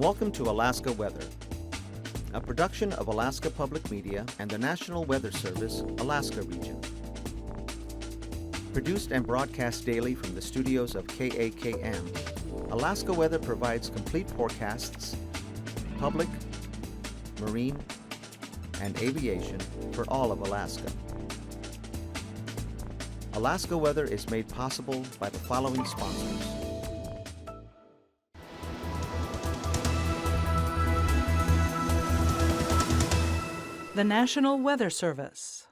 Welcome to Alaska Weather, a production of Alaska Public Media and the National Weather Service, Alaska Region. Produced and broadcast daily from the studios of KAKM, Alaska Weather provides complete forecasts, public, marine, and aviation for all of Alaska. Alaska Weather is made possible by the following sponsors. The National Weather Service.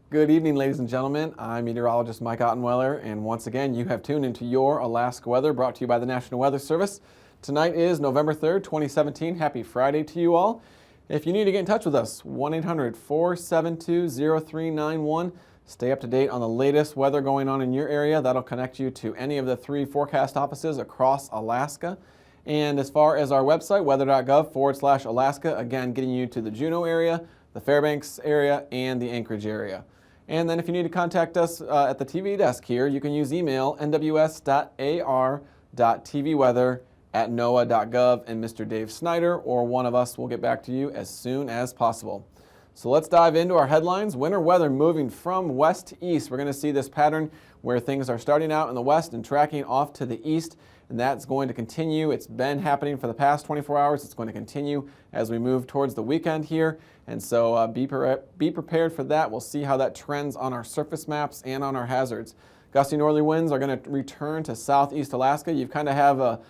Good evening, ladies and gentlemen. I'm meteorologist Mike Ottenweller, and once again, you have tuned into your Alaska Weather, brought to you by the National Weather Service. Tonight is November 3rd, 2017. Happy Friday to you all. If you need to get in touch with us, 1-800-472-0391. Stay up to date on the latest weather going on in your area. That'll connect you to any of the 3 forecast offices across Alaska. And as far as our website, weather.gov/Alaska, again, getting you to the Juneau area, the Fairbanks area, and the Anchorage area. And then if you need to contact us at the TV desk here, you can use email nws.ar.tvweather@noaa.gov, and Mr. Dave Snider or one of us will get back to you as soon as possible. So let's dive into our headlines. Winter weather moving from west to east. We're going to see this pattern where things are starting out in the west and tracking off to the east, and that's going to continue. It's been happening for the past 24 hours. It's going to continue as we move towards the weekend here, and so be prepared for that. We'll see how that trends on our surface maps and on our hazards. Gusty northerly winds are going to return to southeast Alaska. You kind of have a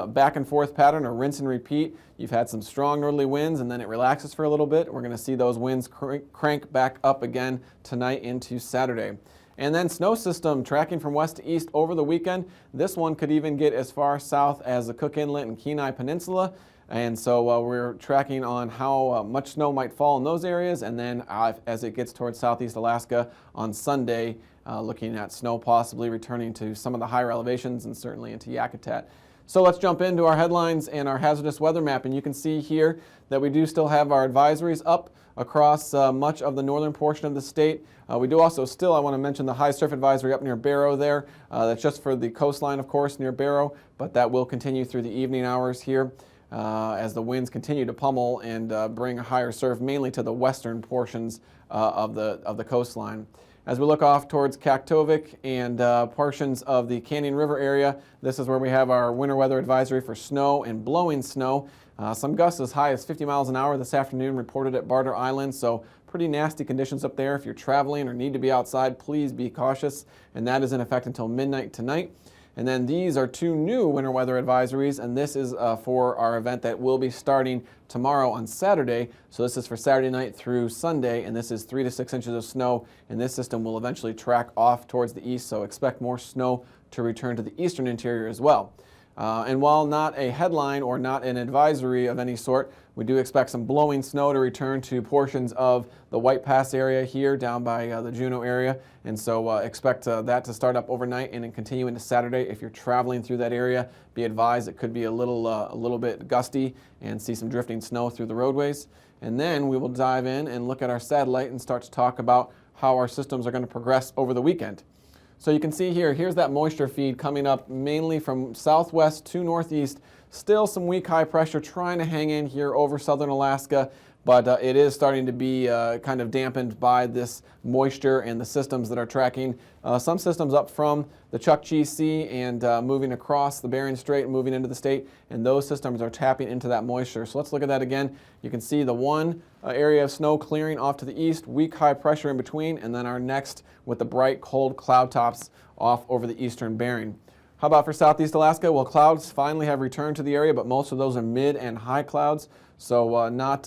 back and forth pattern, a rinse and repeat. You've had some strong northerly winds and then it relaxes for a little bit. We're going to see those winds crank back up again tonight into Saturday. And then snow system tracking from west to east over the weekend. This one could even get as far south as the Cook Inlet and Kenai Peninsula. And so we're tracking on how much snow might fall in those areas. And then as it gets towards southeast Alaska on Sunday, looking at snow possibly returning to some of the higher elevations and certainly into Yakutat. So let's jump into our headlines and our hazardous weather map. And you can see here that we do still have our advisories up across much of the northern portion of the state. We do also still, I want to mention the high surf advisory up near Barrow there. That's just for the coastline, of course, near Barrow, but that will continue through the evening hours here as the winds continue to pummel and bring a higher surf mainly to the western portions of the coastline. As we look off towards Kaktovik and portions of the Canyon River area, this is where we have our winter weather advisory for snow and blowing snow. Some gusts as high as 50 miles an hour this afternoon reported at Barter Island, so pretty nasty conditions up there. If you're traveling or need to be outside, please be cautious, and that is in effect until midnight tonight. And then these are 2 new winter weather advisories, and this is for our event that will be starting tomorrow on Saturday. So this is for Saturday night through Sunday, and this is 3 to 6 inches of snow, and this system will eventually track off towards the east, so expect more snow to return to the eastern interior as well. And while not a headline or not an advisory of any sort, we do expect some blowing snow to return to portions of the White Pass area here down by the Juneau area. And so expect that to start up overnight and then continue into Saturday. If you're traveling through that area, be advised it could be a little bit gusty and see some drifting snow through the roadways. And then we will dive in and look at our satellite and start to talk about how our systems are going to progress over the weekend. So you can see here, here's that moisture feed coming up mainly from southwest to northeast. Still some weak high pressure trying to hang in here over southern Alaska, but it is starting to be kind of dampened by this moisture and the systems that are tracking. Some systems up from the Chukchi Sea and moving across the Bering Strait and moving into the state, and those systems are tapping into that moisture. So let's look at that again. You can see the one area of snow clearing off to the east, weak high pressure in between, and then our next with the bright cold cloud tops off over the eastern Bering. How about for southeast Alaska? Well, clouds finally have returned to the area, but most of those are mid and high clouds. So not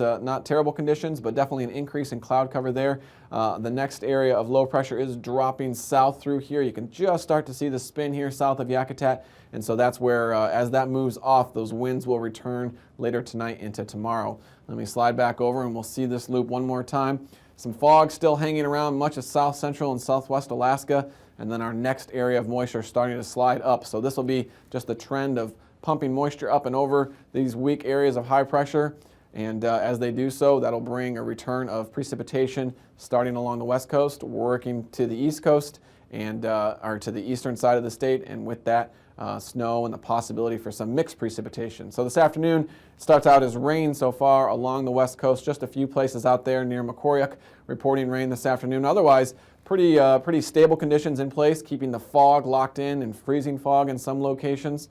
terrible conditions, but definitely an increase in cloud cover there. The next area of low pressure is dropping south through here. You can just start to see the spin here south of Yakutat, and so that's where, as that moves off, those winds will return later tonight into tomorrow. Let me slide back over and we'll see this loop one more time. Some fog still hanging around much of south central and southwest Alaska, and then our next area of moisture starting to slide up. So this will be just the trend of pumping moisture up and over these weak areas of high pressure. And as they do so, that'll bring a return of precipitation starting along the west coast, working to the east coast, and are to the eastern side of the state, and with that, snow and the possibility for some mixed precipitation. So this afternoon starts out as rain so far along the west coast, just a few places out there near Meteorologists reporting rain this afternoon. Otherwise, pretty stable conditions in place, keeping the fog locked in and freezing fog in some locations.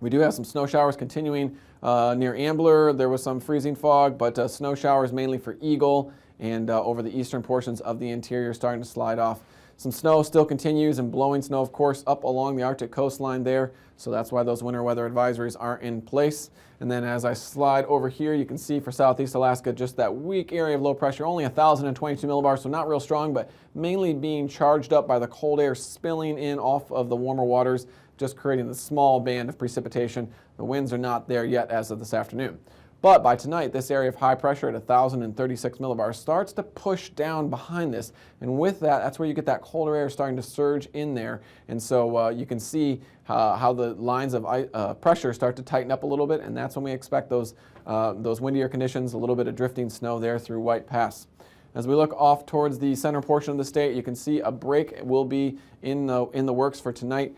We do have some snow showers continuing near Ambler. There was some freezing fog, but snow showers mainly for Eagle and over the eastern portions of the interior starting to slide off. Some snow still continues, and blowing snow, of course, up along the Arctic coastline there. So that's why those winter weather advisories are in place. And then as I slide over here, you can see for southeast Alaska, just that weak area of low pressure, only 1,022 millibars, so not real strong, but mainly being charged up by the cold air spilling in off of the warmer waters, just creating a small band of precipitation. The winds are not there yet as of this afternoon. But by tonight, this area of high pressure at 1,036 millibars starts to push down behind this. And with that, that's where you get that colder air starting to surge in there. And so you can see how the lines of pressure start to tighten up a little bit. And that's when we expect those windier conditions, a little bit of drifting snow there through White Pass. As we look off towards the center portion of the state, you can see a break will be in the works for tonight.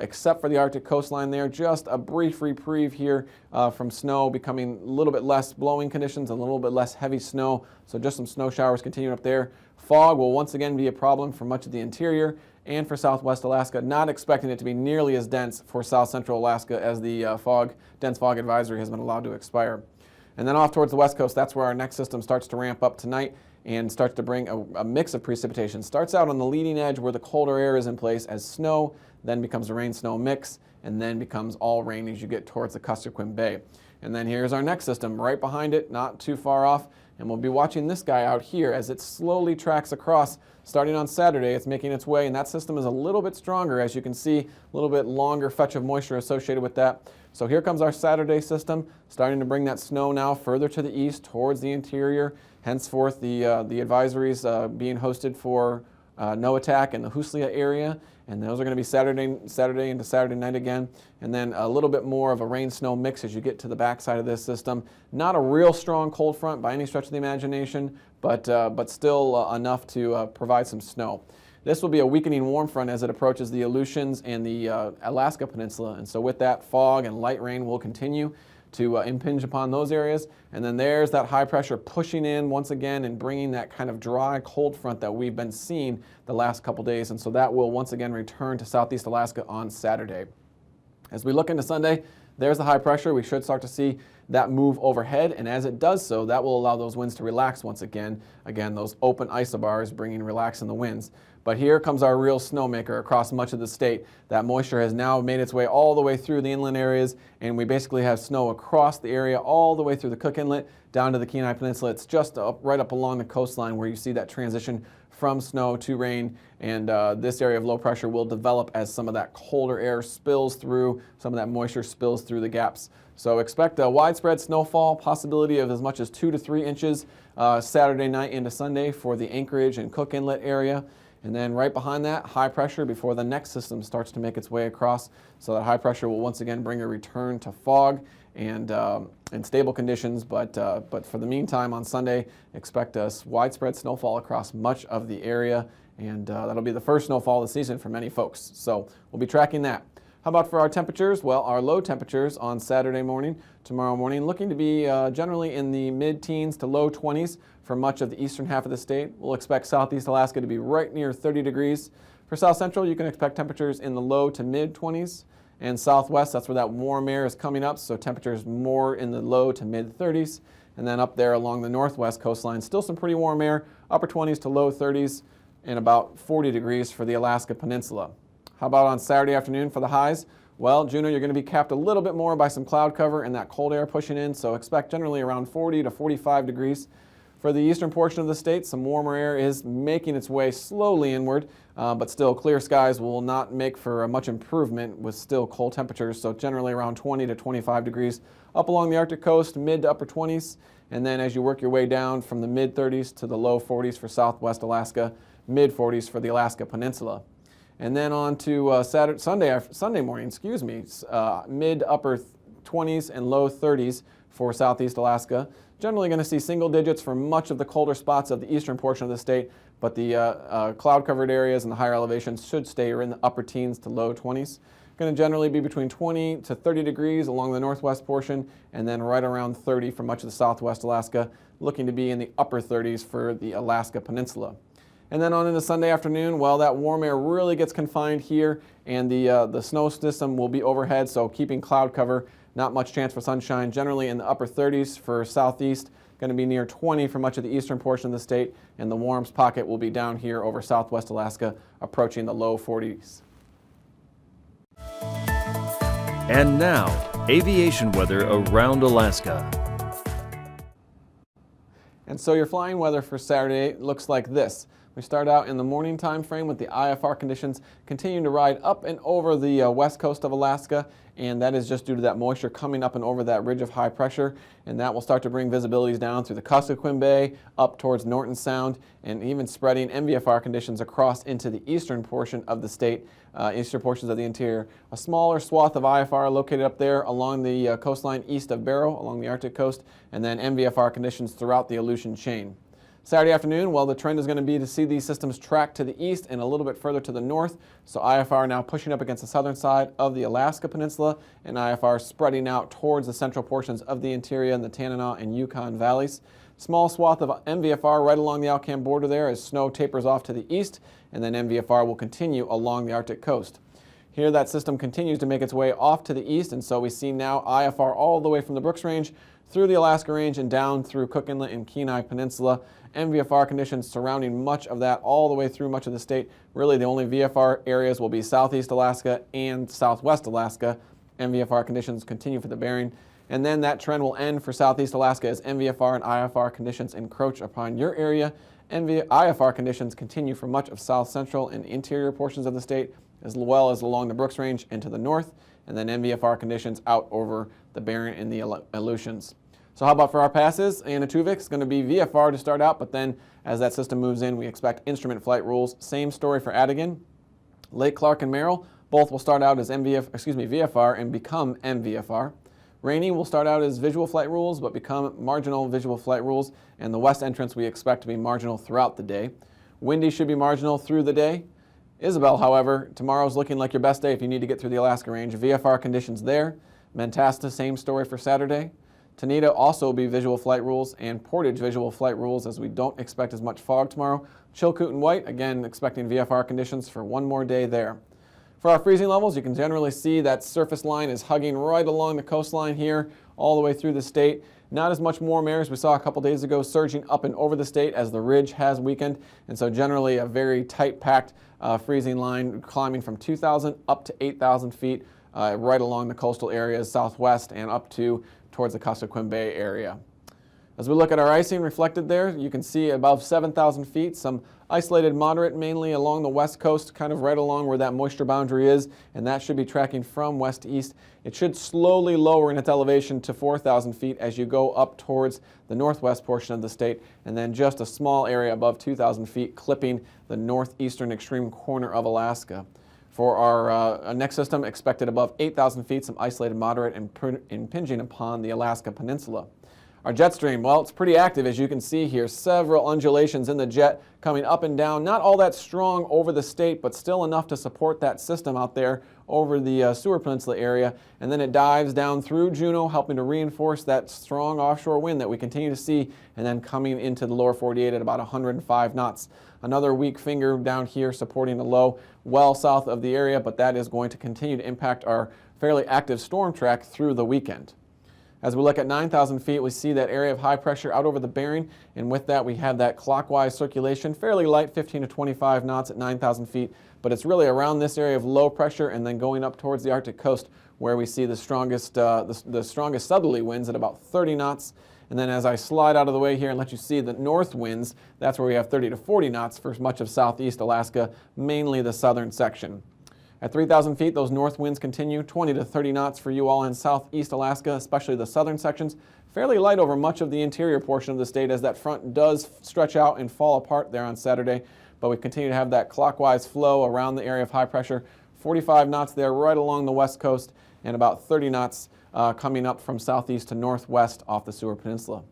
Except for the Arctic coastline there, just a brief reprieve here from snow becoming a little bit less blowing conditions, a little bit less heavy snow, so just some snow showers continuing up there. Fog will once again be a problem for much of the interior and for southwest Alaska, not expecting it to be nearly as dense for south central Alaska as the dense fog advisory has been allowed to expire. And then off towards the west coast, that's where our next system starts to ramp up tonight and starts to bring a mix of precipitation. Starts out on the leading edge where the colder air is in place as snow, then becomes a rain-snow mix, and then becomes all rain as you get towards the Kuskokwim Bay. And then here's our next system right behind it, not too far off, and we'll be watching this guy out here as it slowly tracks across. Starting on Saturday, it's making its way, and that system is a little bit stronger, as you can see, a little bit longer fetch of moisture associated with that. So here comes our Saturday system, starting to bring that snow now further to the east towards the interior. Henceforth, the advisories being hosted for Noatak and the Huslia area, and those are going to be Saturday into Saturday night again, and then a little bit more of a rain-snow mix as you get to the backside of this system. Not a real strong cold front by any stretch of the imagination, but still enough to provide some snow. This will be a weakening warm front as it approaches the Aleutians and the Alaska Peninsula, and so with that, fog and light rain will continue to impinge upon those areas. And then there's that high pressure pushing in once again and bringing that kind of dry cold front that we've been seeing the last couple days. And so that will once again return to southeast Alaska on Saturday. As we look into Sunday, there's the high pressure. We should start to see that move overhead, and as it does so, that will allow those winds to relax once again. Again, those open isobars bringing relax in the winds. But here comes our real snowmaker across much of the state. That moisture has now made its way all the way through the inland areas, and we basically have snow across the area all the way through the Cook Inlet down to the Kenai Peninsula. It's just right up along the coastline where you see that transition from snow to rain, and this area of low pressure will develop as some of that colder air spills through, some of that moisture spills through the gaps. So expect a widespread snowfall, possibility of as much as 2 to 3 inches Saturday night into Sunday for the Anchorage and Cook Inlet area. And then right behind that, high pressure before the next system starts to make its way across. So that high pressure will once again bring a return to fog and stable conditions. But for the meantime, on Sunday, expect a widespread snowfall across much of the area. And that'll be the first snowfall of the season for many folks. So we'll be tracking that. How about for our temperatures? Well, our low temperatures on Saturday morning, tomorrow morning, looking to be generally in the mid-teens to low 20s for much of the eastern half of the state. We'll expect southeast Alaska to be right near 30 degrees. For south central, you can expect temperatures in the low to mid-20s. And southwest, that's where that warm air is coming up, so temperatures more in the low to mid-30s. And then up there along the northwest coastline, still some pretty warm air, upper 20s to low 30s, and about 40 degrees for the Alaska Peninsula. How about on Saturday afternoon for the highs? Well, Juneau, you're going to be capped a little bit more by some cloud cover and that cold air pushing in, so expect generally around 40 to 45 degrees. For the eastern portion of the state, some warmer air is making its way slowly inward, but still clear skies will not make for much improvement with still cold temperatures, so generally around 20 to 25 degrees. Up along the Arctic coast, mid to upper 20s, and then as you work your way down from the mid 30s to the low 40s for southwest Alaska, mid 40s for the Alaska Peninsula. And then on to Sunday morning, mid upper 20s and low 30s for southeast Alaska. Generally going to see single digits for much of the colder spots of the eastern portion of the state, but the cloud-covered areas and the higher elevations should stay in the upper teens to low 20s. Going to generally be between 20 to 30 degrees along the northwest portion, and then right around 30 for much of the southwest Alaska, looking to be in the upper 30s for the Alaska Peninsula. And then on into Sunday afternoon, well, that warm air really gets confined here, and the snow system will be overhead, so keeping cloud cover, not much chance for sunshine, generally in the upper 30s for southeast, going to be near 20 for much of the eastern portion of the state, and the warmest pocket will be down here over southwest Alaska, approaching the low 40s. And now, aviation weather around Alaska. And so your flying weather for Saturday looks like this. We start out in the morning time frame with the IFR conditions continuing to ride up and over the west coast of Alaska, and that is just due to that moisture coming up and over that ridge of high pressure, and that will start to bring visibilities down through the Kuskokwim Bay, up towards Norton Sound, and even spreading MVFR conditions across into the eastern portion of the state, eastern portions of the interior. A smaller swath of IFR located up there along the coastline east of Barrow, along the Arctic coast, and then MVFR conditions throughout the Aleutian chain. Saturday afternoon, well, the trend is going to be to see these systems track to the east and a little bit further to the north. So IFR now pushing up against the southern side of the Alaska Peninsula, and IFR spreading out towards the central portions of the interior and the Tanana and Yukon valleys. Small swath of MVFR right along the Alcan border there as snow tapers off to the east, and then MVFR will continue along the Arctic coast. Here that system continues to make its way off to the east, and so we see now IFR all the way from the Brooks Range through the Alaska Range and down through Cook Inlet and Kenai Peninsula. MVFR conditions surrounding much of that all the way through much of the state. Really the only VFR areas will be southeast Alaska and southwest Alaska. MVFR conditions continue for the Bering. And then that trend will end for southeast Alaska as MVFR and IFR conditions encroach upon your area. IFR conditions continue for much of south central and interior portions of the state, as well as along the Brooks Range and to the north, and then MVFR conditions out over the Bering and the Aleutians. So how about for our passes? AKwx is going to be VFR to start out, but then as that system moves in, we expect instrument flight rules. Same story for Adigan. Lake Clark and Merrill, both will start out as VFR and become MVFR. Rainy will start out as visual flight rules, but become marginal visual flight rules, and the west entrance we expect to be marginal throughout the day. Windy should be marginal through the day. Isabel, however, tomorrow's looking like your best day if you need to get through the Alaska Range. VFR conditions there. Mentasta, same story for Saturday. Tonita also will be visual flight rules, and Portage visual flight rules, as we don't expect as much fog tomorrow. Chilkoot and White, again expecting VFR conditions for one more day there. For our freezing levels, you can generally see that surface line is hugging right along the coastline here, all the way through the state. Not as much warm air as we saw a couple days ago, surging up and over the state as the ridge has weakened, and so generally a very tight packed freezing line climbing from 2,000 up to 8,000 feet right along the coastal areas southwest and up to towards the Kuskokwim Bay area. As we look at our icing reflected there, you can see above 7,000 feet, some isolated moderate mainly along the west coast, kind of right along where that moisture boundary is, and that should be tracking from west to east. It should slowly lower in its elevation to 4,000 feet as you go up towards the northwest portion of the state, and then just a small area above 2,000 feet clipping the northeastern extreme corner of Alaska. For our next system, expected above 8,000 feet, some isolated moderate impinging upon the Alaska Peninsula. Our jet stream, well, it's pretty active as you can see here. Several undulations in the jet coming up and down. Not all that strong over the state, but still enough to support that system out there over the Seward Peninsula area. And then it dives down through Juneau, helping to reinforce that strong offshore wind that we continue to see, and then coming into the lower 48 at about 105 knots. Another weak finger down here supporting the low well south of the area, but that is going to continue to impact our fairly active storm track through the weekend. As we look at 9,000 feet, we see that area of high pressure out over the Bering, and with that we have that clockwise circulation, fairly light, 15 to 25 knots at 9,000 feet, but it's really around this area of low pressure and then going up towards the Arctic coast where we see the strongest southerly winds at about 30 knots. And then as I slide out of the way here and let you see the north winds, that's where we have 30 to 40 knots for much of southeast Alaska, mainly the southern section. At 3,000 feet, those north winds continue, 20 to 30 knots for you all in southeast Alaska, especially the southern sections. Fairly light over much of the interior portion of the state as that front does stretch out and fall apart there on Saturday. But we continue to have that clockwise flow around the area of high pressure. 45 knots there right along the west coast and about 30 knots coming up from southeast to northwest off the Seward Peninsula.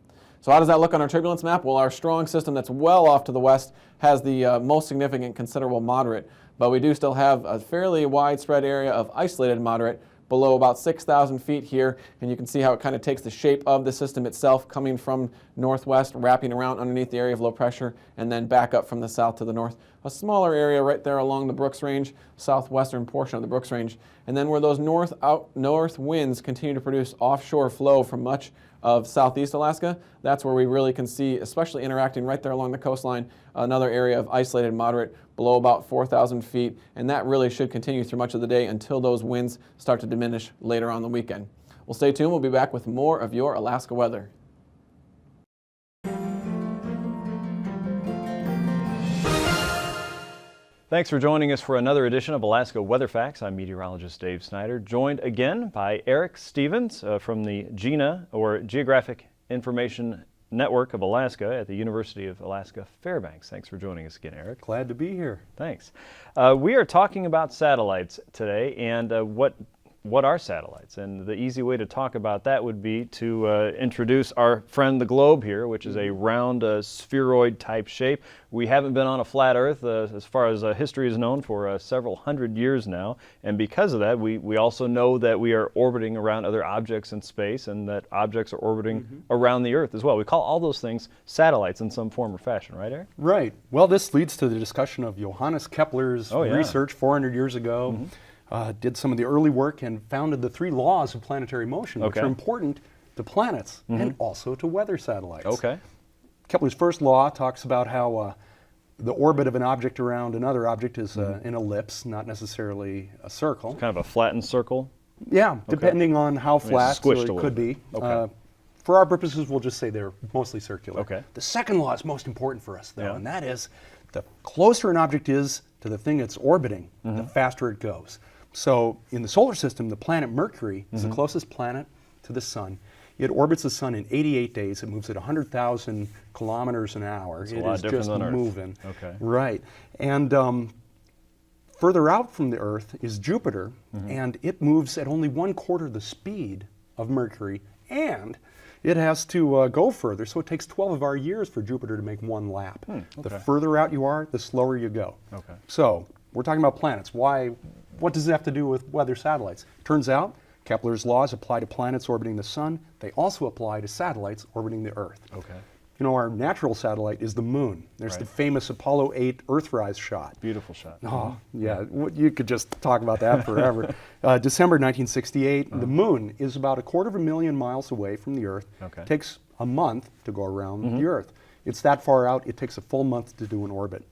So how does that look on our turbulence map? Well, our strong system that's well off to the west has the most significant considerable moderate, but we do still have a fairly widespread area of isolated moderate below about 6,000 feet here, and you can see how it kind of takes the shape of the system itself, coming from northwest, wrapping around underneath the area of low pressure, and then back up from the south to the north. A smaller area right there along the Brooks Range, southwestern portion of the Brooks Range, and then where those north winds continue to produce offshore flow from much of southeast Alaska, that's where we really can see, especially interacting right there along the coastline, another area of isolated moderate below about 4,000 feet, and that really should continue through much of the day until those winds start to diminish later on the weekend. Well, stay tuned. We'll be back with more of your Alaska weather. Thanks for joining us for another edition of Alaska Weather Facts. I'm meteorologist Dave Snider, joined again by Eric Stevens from the GINA, or Geographic Information Network of Alaska at the University of Alaska Fairbanks. Thanks for joining us again, Eric. Glad to be here. Thanks. We are talking about satellites today, and what are satellites? And the easy way to talk about that would be to introduce our friend the globe here, which is a round spheroid type shape. We haven't been on a flat Earth as far as history is known for several hundred years now, and because of that we also know that we are orbiting around other objects in space, and that objects are orbiting around the Earth as well. We call all those things satellites in some form or fashion, right, Eric? Right. Well, this leads to the discussion of Johannes Kepler's research 400 years ago. Did some of the early work and founded the 3 laws of planetary motion, which are important to planets and also to weather satellites. Okay. Kepler's first law talks about how the orbit of an object around another object is an ellipse, not necessarily a circle. Kind of a flattened circle? Yeah, depending on how flat squished it could be. Okay. For our purposes, we'll just say they're mostly circular. Okay. The second law is most important for us, though, and that is the closer an object is to the thing it's orbiting, the faster it goes. So in the solar system, the planet Mercury is the closest planet to the sun. It orbits the sun in 88 days. It moves at 100,000 kilometers an hour. It's a lot different than Earth. Moving. Okay. Right. And further out from the Earth is Jupiter, and it moves at only 1/4 the speed of Mercury, and it has to go further, so it takes 12 of our years for Jupiter to make one lap. The further out you are, the slower you go. Okay. So we're talking about planets. What does it have to do with weather satellites? Turns out Kepler's laws apply to planets orbiting the sun. They also apply to satellites orbiting the Earth. Okay. You know, our natural satellite is the moon. There's the famous Apollo 8 Earthrise shot. Beautiful shot. Oh, yeah, you could just talk about that forever. December 1968, the moon is about 250,000 miles away from the Earth. Okay. Takes a month to go around the Earth. It's that far out, it takes a full month to do an orbit.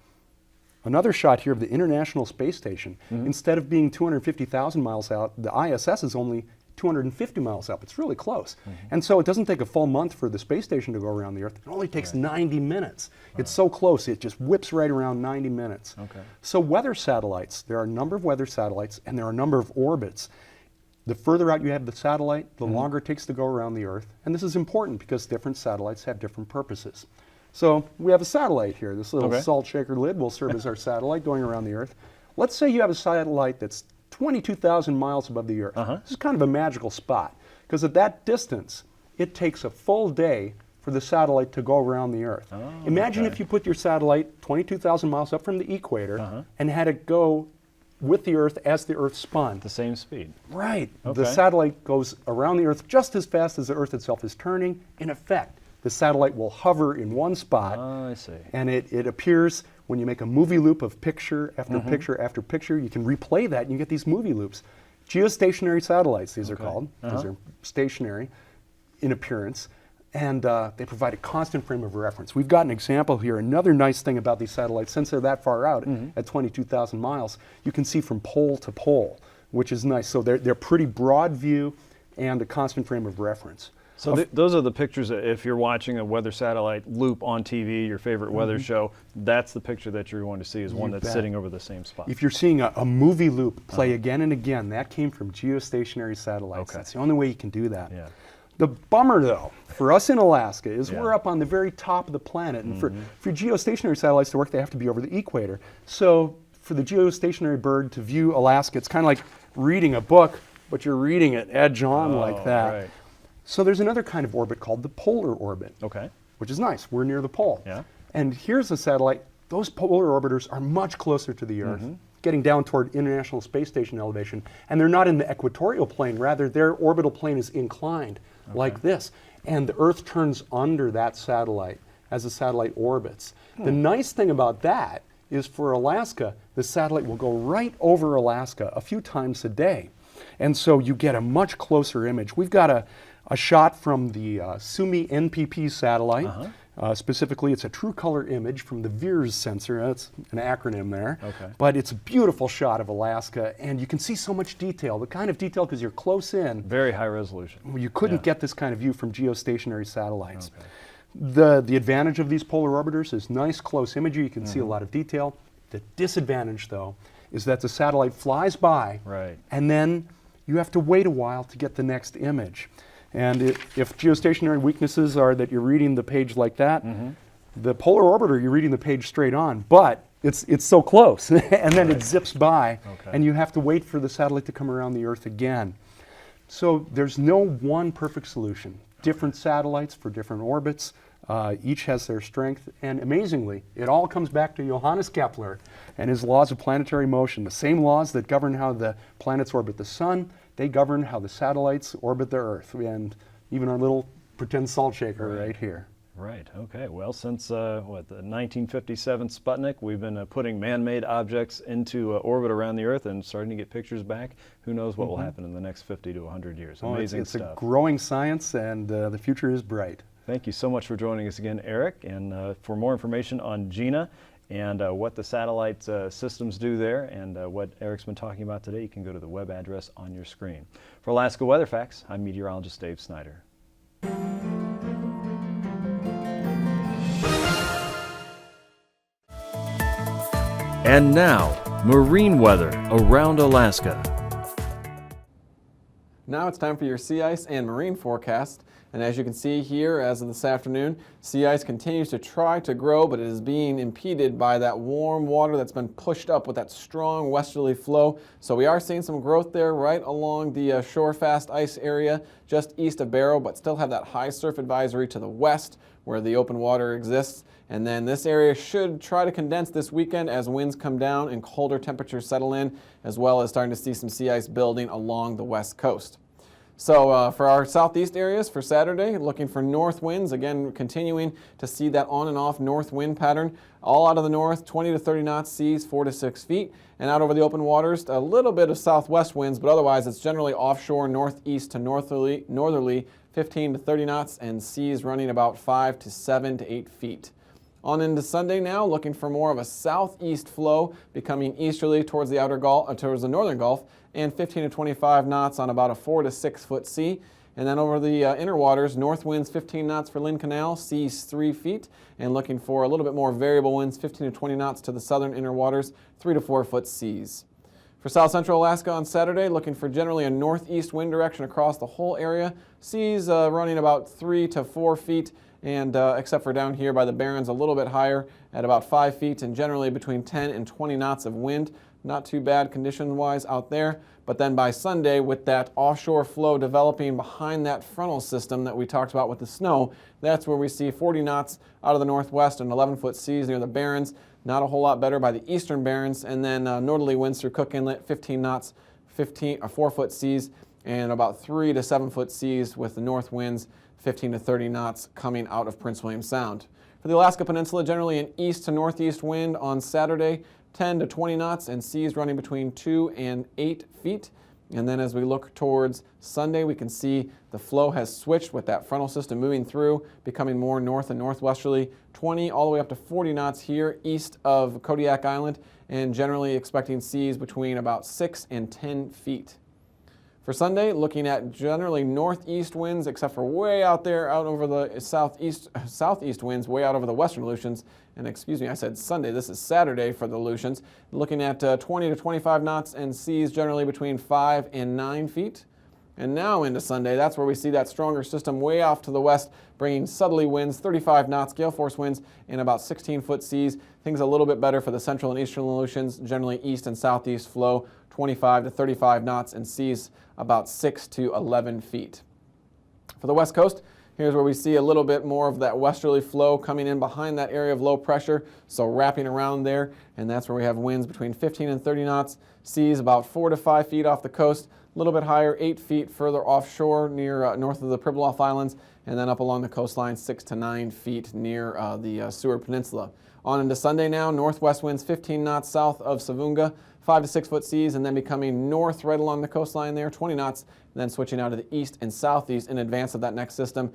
Another shot here of the International Space Station. Instead of being 250,000 miles out, the ISS is only 250 miles up. It's really close. And so it doesn't take a full month for the space station to go around the Earth. It only takes 90 minutes. It's so close, it just whips right around 90 minutes. Okay. So weather satellites, there are a number of weather satellites, and there are a number of orbits. The further out you have the satellite, the longer it takes to go around the Earth. And this is important because different satellites have different purposes. So we have a satellite here. This little salt shaker lid will serve as our satellite going around the Earth. Let's say you have a satellite that's 22,000 miles above the Earth. This is kind of a magical spot because at that distance, it takes a full day for the satellite to go around the Earth. Imagine if you put your satellite 22,000 miles up from the equator and had it go with the Earth as the Earth spun. The same speed. Right. Okay. The satellite goes around the Earth just as fast as the Earth itself is turning. In effect, the satellite will hover in one spot. I see. And it appears when you make a movie loop of picture after picture after picture, you can replay that and you get these movie loops. Geostationary satellites, these are called. These are stationary in appearance. And they provide a constant frame of reference. We've got an example here. Another nice thing about these satellites, since they're that far out at 22,000 miles, you can see from pole to pole, which is nice. So they're pretty broad view and a constant frame of reference. So those are the pictures. If you're watching a weather satellite loop on TV, your favorite weather show, that's the picture that you're going to see is one that's sitting over the same spot. If you're seeing a movie loop play again and again, that came from geostationary satellites. That's the only way you can do that. Yeah. The bummer, though, for us in Alaska is we're up on the very top of the planet. And for geostationary satellites to work, they have to be over the equator. So for the geostationary bird to view Alaska, it's kind of like reading a book, but you're reading it edge on like that. Right. So there's another kind of orbit called the polar orbit, Okay. which is nice. We're near the pole. Yeah. And here's a satellite. Those polar orbiters are much closer to the Earth, getting down toward International Space Station elevation. And they're not in the equatorial plane. Rather, their orbital plane is inclined like this. And the Earth turns under that satellite as the satellite orbits. The nice thing about that is for Alaska, the satellite will go right over Alaska a few times a day. And so you get a much closer image. We've got a shot from the Sumi NPP satellite. Specifically, it's a true color image from the VIRS sensor. That's an acronym there. Okay. But it's a beautiful shot of Alaska, and you can see so much detail. The kind of detail, because you're close in, Very high resolution. you couldn't get this kind of view from geostationary satellites. The advantage of these polar orbiters is nice close imagery. You can see a lot of detail. The disadvantage, though, is that the satellite flies by, Right. and then you have to wait a while to get the next image. And if geostationary weaknesses are that you're reading the page like that, the polar orbiter, you're reading the page straight on, but it's so close, and then it zips by, and you have to wait for the satellite to come around the Earth again. So there's no one perfect solution. Different satellites for different orbits. Each has their strength, and amazingly, it all comes back to Johannes Kepler and his laws of planetary motion. The same laws that govern how the planets orbit the sun, they govern how the satellites orbit the Earth, and even our little pretend salt shaker right here. Right. Okay. Well, since the 1957 Sputnik, we've been putting man-made objects into orbit around the Earth and starting to get pictures back. Who knows what will happen in the next 50 to 100 years? Amazing it's stuff. a growing science, and the future is bright. Thank you so much for joining us again, Eric. And for more information on Dehne and what the satellite systems do there and what Eric's been talking about today, you can go to the web address on your screen. For Alaska Weather Facts, I'm meteorologist Dave Snider. And now, marine weather around Alaska. Now it's time for your sea ice and marine forecast. And as you can see here, as of this afternoon, sea ice continues to try to grow, but it is being impeded by that warm water that's been pushed up with that strong westerly flow. So we are seeing some growth there right along the shore-fast ice area just east of Barrow, but still have that high surf advisory to the west where the open water exists. And then this area should try to condense this weekend as winds come down and colder temperatures settle in, as well as starting to see some sea ice building along the west coast. So for our southeast areas for Saturday, looking for north winds, again continuing to see that on and off north wind pattern, all out of the north, 20 to 30 knots, seas 4 to 6 feet, and out over the open waters, a little bit of southwest winds, but otherwise it's generally offshore northeast to northerly 15 to 30 knots, and seas running about 5 to 7 to 8 feet. On into Sunday now, looking for more of a southeast flow, becoming easterly towards the towards the northern Gulf, and 15 to 25 knots on about a 4 to 6 foot sea. And then over the inner waters, north winds 15 knots for Lynn Canal, seas 3 feet, and looking for a little bit more variable winds, 15 to 20 knots to the southern inner waters, 3 to 4 foot seas. For south central Alaska on Saturday, looking for generally a northeast wind direction across the whole area, seas running about 3 to 4 feet, and except for down here by the Barrens, a little bit higher at about 5 feet, and generally between 10 and 20 knots of wind. Not too bad condition-wise out there. But then by Sunday, with that offshore flow developing behind that frontal system that we talked about with the snow, that's where we see 40 knots out of the northwest and 11-foot seas near the Barrens. Not a whole lot better by the eastern Barrens, and then northerly winds through Cook Inlet, 15 knots, 4-foot seas, and about 3 to 7-foot seas with the north winds, 15 to 30 knots coming out of Prince William Sound. For the Alaska Peninsula, generally an east to northeast wind on Saturday, 10 to 20 knots, and seas running between 2 and 8 feet. And then as we look towards Sunday, we can see the flow has switched with that frontal system moving through, becoming more north and northwesterly, 20 all the way up to 40 knots here east of Kodiak Island, and generally expecting seas between about 6 and 10 feet. For Sunday, looking at generally northeast winds, except for way out there, out over the southeast winds, way out over the western Aleutians. And excuse me, I said Sunday, this is Saturday for the Aleutians. Looking at 20 to 25 knots and seas generally between 5 and 9 feet. And now into Sunday, that's where we see that stronger system way off to the west, bringing southerly winds, 35 knots, gale force winds, and about 16-foot seas. Things a little bit better for the central and eastern Aleutians, generally east and southeast flow, 25 to 35 knots, and seas about 6 to 11 feet. For the west coast, here's where we see a little bit more of that westerly flow coming in behind that area of low pressure, so wrapping around there, and that's where we have winds between 15 and 30 knots, seas about 4 to 5 feet off the coast, a little bit higher, 8 feet further offshore near north of the Pribilof Islands, and then up along the coastline 6 to 9 feet near the Seward Peninsula. On into Sunday now, northwest winds 15 knots south of Savunga, 5 to 6 foot seas, and then becoming north right along the coastline there, 20 knots, and then switching out to the east and southeast in advance of that next system,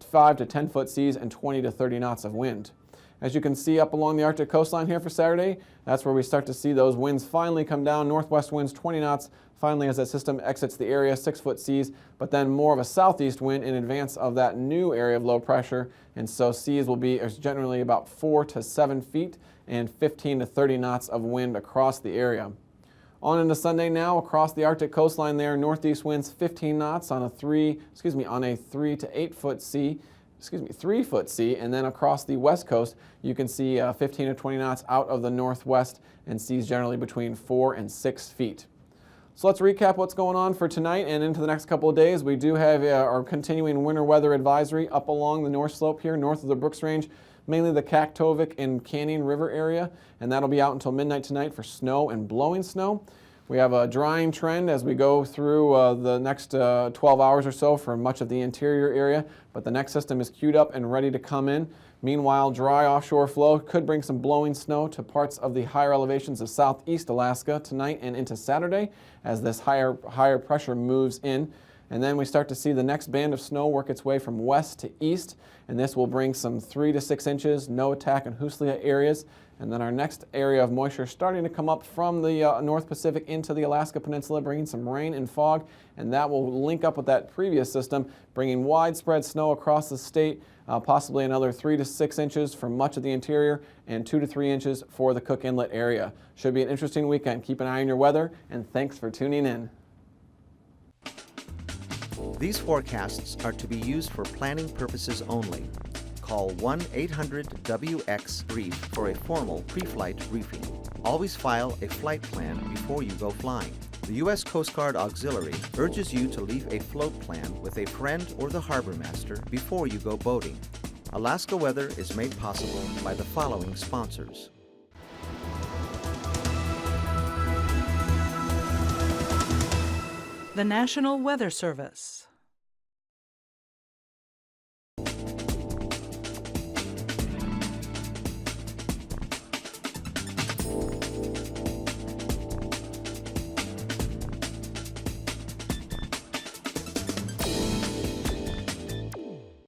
5 to 10 foot seas and 20 to 30 knots of wind. As you can see up along the Arctic coastline here for Saturday, that's where we start to see those winds finally come down. Northwest winds 20 knots, finally as that system exits the area, 6 foot seas, but then more of a southeast wind in advance of that new area of low pressure, and so seas will be generally about 4 to 7 feet and 15 to 30 knots of wind across the area. On into Sunday now, across the Arctic coastline there, northeast winds 15 knots on a 3 to 8 foot sea, 3 foot sea, and then across the west coast, you can see 15 to 20 knots out of the northwest, and seas generally between 4 and 6 feet. So let's recap what's going on for tonight and into the next couple of days. We do have our continuing winter weather advisory up along the north slope here, north of the Brooks Range, mainly the Kaktovik and Canning River area, and that'll be out until midnight tonight for snow and blowing snow. We have a drying trend as we go through the next 12 hours or so for much of the interior area, but the next system is queued up and ready to come in. Meanwhile, dry offshore flow could bring some blowing snow to parts of the higher elevations of southeast Alaska tonight and into Saturday as this higher pressure moves in. And then we start to see the next band of snow work its way from west to east, and this will bring some 3 to 6 inches, no attack in Huslia areas. And then our next area of moisture starting to come up from the North Pacific into the Alaska Peninsula, bringing some rain and fog, and that will link up with that previous system, bringing widespread snow across the state, possibly another 3 to 6 inches for much of the interior and 2 to 3 inches for the Cook Inlet area. Should be an interesting weekend. Keep an eye on your weather, and thanks for tuning in. These forecasts are to be used for planning purposes only. Call 1-800-WX-BRIEF for a formal pre-flight briefing. Always file a flight plan before you go flying. The U.S. Coast Guard Auxiliary urges you to leave a float plan with a friend or the harbor master before you go boating. Alaska Weather is made possible by the following sponsors. The National Weather Service.